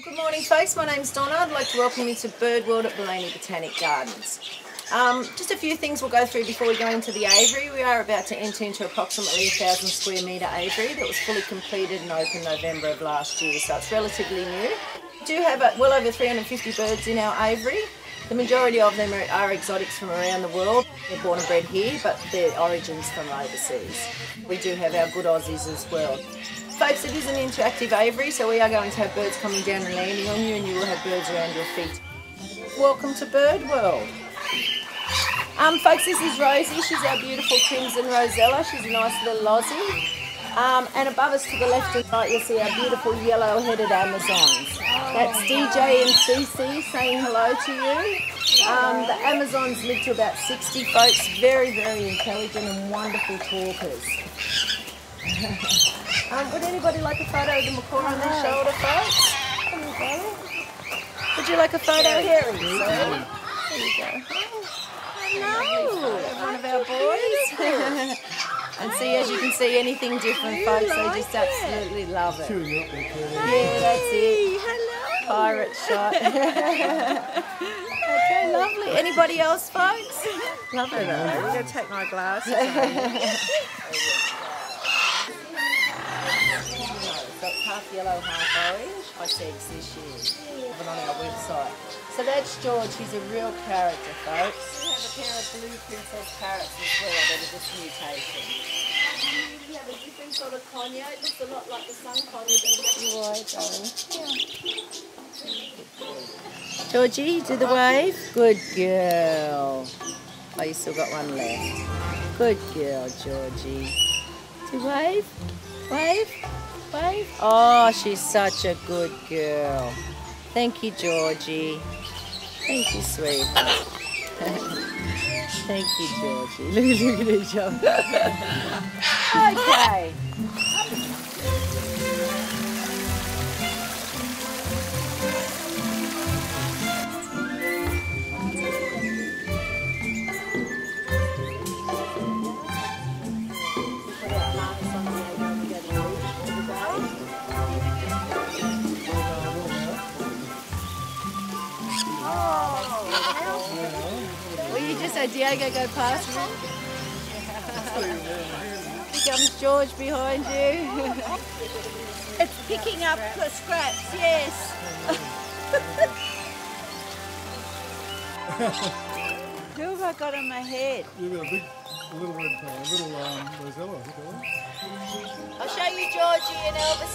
Good morning folks, my name's Donna. I'd like to welcome you to Bird World at Maleny Botanical Gardens. Just a few things we'll go through before we go into the aviary. We are about to enter into approximately 1,000 square metre aviary that was fully completed and opened November of last year, so it's relatively new. We do have well over 350 birds in our aviary. The majority of them are exotics from around the world. They're born and bred here, but their origins from overseas. We do have our good Aussies as well. Folks, it is an interactive aviary, so we are going to have birds coming down and landing on you, and you will have birds around your feet. Welcome to Bird World. Folks, this is Rosie. She's our beautiful Crimson Rosella. She's a nice little Aussie. And above us to the left and right, you'll see our beautiful yellow-headed Amazons. That's DJ and CC saying hello to you. The Amazons live to about 60, folks. Very, very intelligent and wonderful talkers. Would anybody like a photo of the macaw on their shoulder, folks? Come on, Harry. Would you like a photo, Harry? There you go. Hello. One of our boys. And see, as you can see, anything different, folks. They just absolutely love it. Yeah, that's it. Hello. Pirate shot. Okay, lovely. Anybody else, folks? Lovely. I'm going to take my glasses off. So it's half yellow, half orange. I said this year. Have it on our website. So that's George. He's a real character, folks. We have a pair of blue princess parrots as well that are just mutations. We have a different sort of conure. It looks a lot like the sun conure, but it's actually white, darling. Georgie, do the wave. Good girl. Oh, you still got one left. Good girl, Georgie. Do wave. Wave. Wave. Oh, she's such a good girl. Thank you, Georgie. Thank you, sweetheart. Thank you, Georgie. Look at each other. Okay. Diego go past me. Here comes George behind you. It's picking up the scraps, yes. Who have I got on my head? You've got a little red, little Rosella, I think. I'll show you Georgie and Elvis